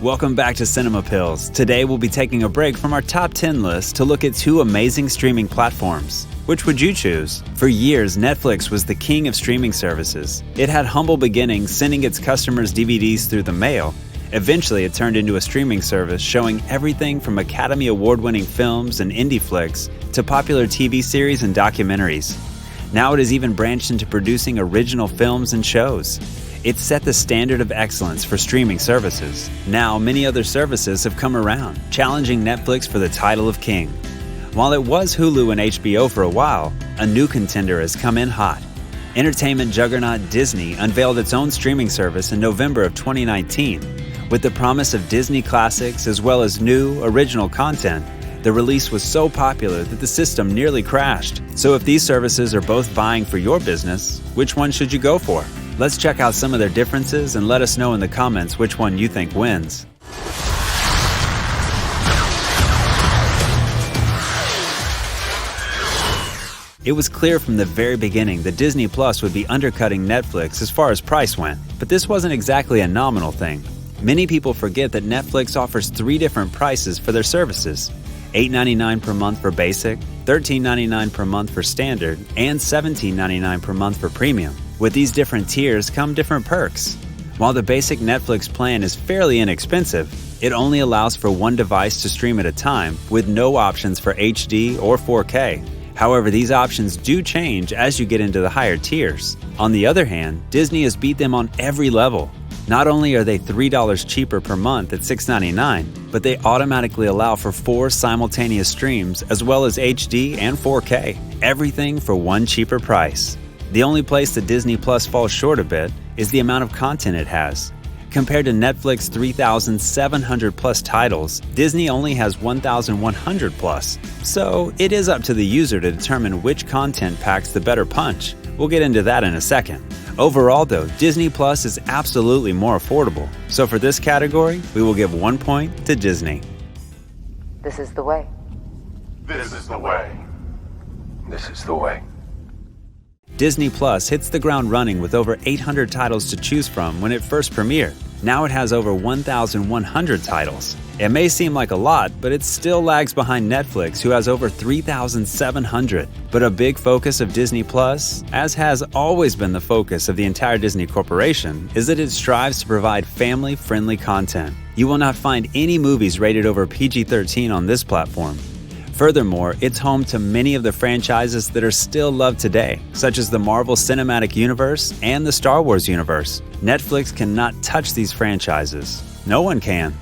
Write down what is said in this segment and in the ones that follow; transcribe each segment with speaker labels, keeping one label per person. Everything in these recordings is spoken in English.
Speaker 1: Welcome back to Cinema Pills. Today we'll be taking a break from our top 10 list to look at two amazing streaming platforms. Which would you choose? For years, Netflix was the king of streaming services. It had humble beginnings, sending its customers DVDs through the mail. Eventually, it turned into a streaming service showing everything from Academy Award-winning films and indie flicks to popular TV series and documentaries. Now it has even branched into producing original films and shows. It set the standard of excellence for streaming services. Now, many other services have come around, challenging Netflix for the title of king. While it was Hulu and HBO for a while, a new contender has come in hot. Entertainment juggernaut Disney unveiled its own streaming service in November of 2019. With the promise of Disney classics as well as new, original content, the release was so popular that the system nearly crashed. So if these services are both vying for your business, which one should you go for? Let's check out some of their differences and let us know in the comments which one you think wins. It was clear from the very beginning that Disney Plus would be undercutting Netflix as far as price went, but this wasn't exactly a nominal thing. Many people forget that Netflix offers 3 different prices for their services: $8.99 per month for basic, $13.99 per month for standard, and $17.99 per month for premium. With these different tiers come different perks. While the basic Netflix plan is fairly inexpensive, it only allows for one device to stream at a time with no options for HD or 4K. However, these options do change as you get into the higher tiers. On the other hand, Disney has beat them on every level. Not only are they $3 cheaper per month at $6.99, but they automatically allow for 4 simultaneous streams as well as HD and 4K. Everything for one cheaper price. The only place that Disney Plus falls short a bit is the amount of content it has. Compared to Netflix 3,700 plus titles, Disney only has 1,100 plus. So it is up to the user to determine which content packs the better punch. We'll get into that in a second. Overall though, Disney Plus is absolutely more affordable. So for this category, we will give 1 point to Disney.
Speaker 2: This is the way.
Speaker 3: This is the way. This is the way.
Speaker 1: Disney Plus hits the ground running with over 800 titles to choose from when it first premiered. Now it has over 1,100 titles. It may seem like a lot, but it still lags behind Netflix, who has over 3,700. But a big focus of Disney Plus, as has always been the focus of the entire Disney Corporation, is that it strives to provide family-friendly content. You will not find any movies rated over PG-13 on this platform. Furthermore, it's home to many of the franchises that are still loved today, such as the Marvel Cinematic Universe and the Star Wars universe. Netflix cannot touch these franchises. No one can.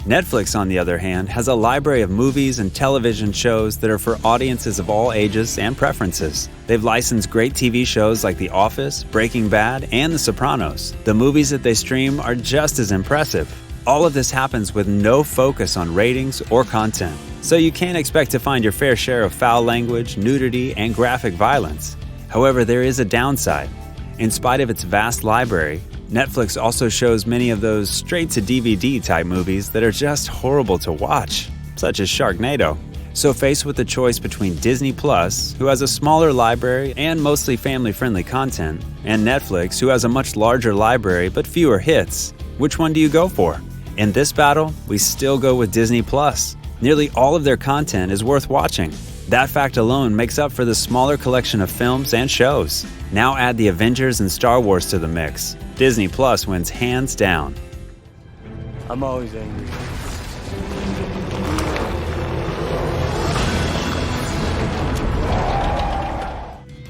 Speaker 1: Netflix, on the other hand, has a library of movies and television shows that are for audiences of all ages and preferences. They've licensed great TV shows like The Office, Breaking Bad, and The Sopranos. The movies that they stream are just as impressive. All of this happens with no focus on ratings or content. So you can't expect to find your fair share of foul language, nudity, and graphic violence. However, there is a downside. In spite of its vast library, Netflix also shows many of those straight-to-DVD type movies that are just horrible to watch, such as Sharknado. So faced with the choice between Disney Plus, who has a smaller library and mostly family-friendly content, and Netflix, who has a much larger library but fewer hits, which one do you go for? In this battle, we still go with Disney Plus. Nearly all of their content is worth watching. That fact alone makes up for the smaller collection of films and shows. Now add the Avengers and Star Wars to the mix. Disney Plus wins hands down.
Speaker 4: I'm always angry.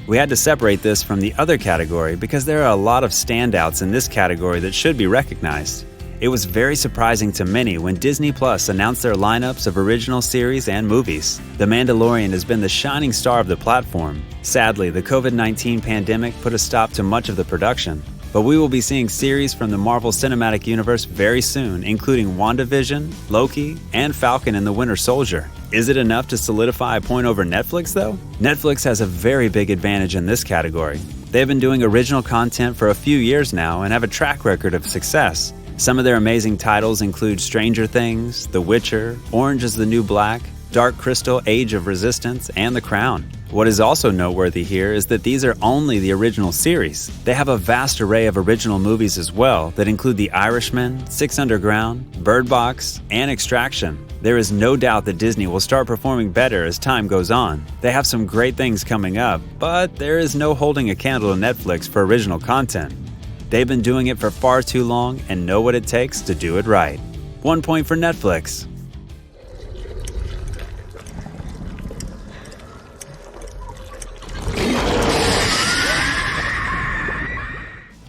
Speaker 1: We had to separate this from the other category because there are a lot of standouts in this category that should be recognized. It was very surprising to many when Disney Plus announced their lineups of original series and movies. The Mandalorian has been the shining star of the platform. Sadly, the COVID-19 pandemic put a stop to much of the production. But we will be seeing series from the Marvel Cinematic Universe very soon, including WandaVision, Loki, and Falcon and the Winter Soldier. Is it enough to solidify a point over Netflix, though? Netflix has a very big advantage in this category. They've been doing original content for a few years now and have a track record of success. Some of their amazing titles include Stranger Things, The Witcher, Orange is the New Black, Dark Crystal, Age of Resistance, and The Crown. What is also noteworthy here is that these are only the original series. They have a vast array of original movies as well that include The Irishman, Six Underground, Bird Box, and Extraction. There is no doubt that Disney will start performing better as time goes on. They have some great things coming up, but there is no holding a candle to Netflix for original content. They've been doing it for far too long and know what it takes to do it right. 1 point for Netflix.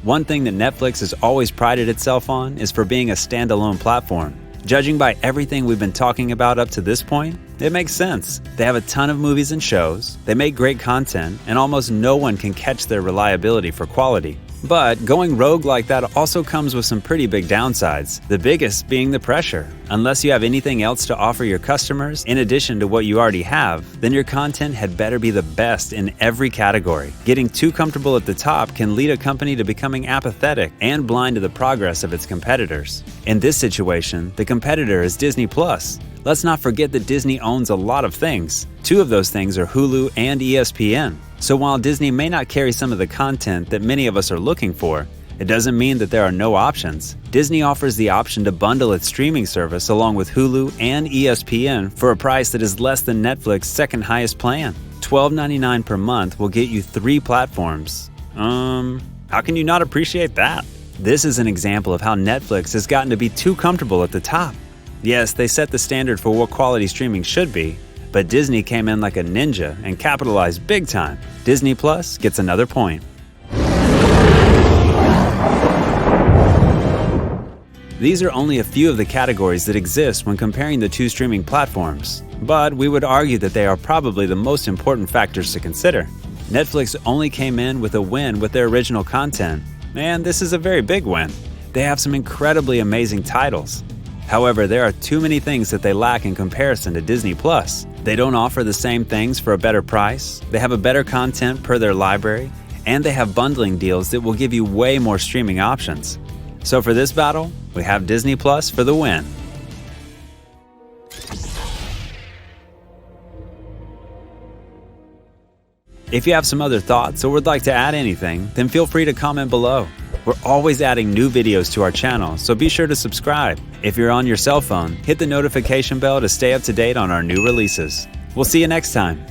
Speaker 1: One thing that Netflix has always prided itself on is for being a standalone platform. Judging by everything we've been talking about up to this point, it makes sense. They have a ton of movies and shows, they make great content, and almost no one can catch their reliability for quality. But going rogue like that also comes with some pretty big downsides, the biggest being the pressure. Unless you have anything else to offer your customers in addition to what you already have, then your content had better be the best in every category. Getting too comfortable at the top can lead a company to becoming apathetic and blind to the progress of its competitors. In this situation, the competitor is Disney Plus. Let's not forget that Disney owns a lot of things. Two of those things are Hulu and ESPN. So while Disney may not carry some of the content that many of us are looking for, it doesn't mean that there are no options. Disney offers the option to bundle its streaming service along with Hulu and ESPN for a price that is less than Netflix's second highest plan. $12.99 per month will get you 3 platforms. How can you not appreciate that? This is an example of how Netflix has gotten to be too comfortable at the top. Yes, they set the standard for what quality streaming should be, but Disney came in like a ninja and capitalized big time. Disney Plus gets another point. These are only a few of the categories that exist when comparing the two streaming platforms, but we would argue that they are probably the most important factors to consider. Netflix only came in with a win with their original content, and this is a very big win. They have some incredibly amazing titles. However, there are too many things that they lack in comparison to Disney Plus. They don't offer the same things for a better price, they have a better content per their library, and they have bundling deals that will give you way more streaming options. So for this battle, we have Disney Plus for the win. If you have some other thoughts or would like to add anything, then feel free to comment below. We're always adding new videos to our channel, so be sure to subscribe. If you're on your cell phone, hit the notification bell to stay up to date on our new releases. We'll see you next time.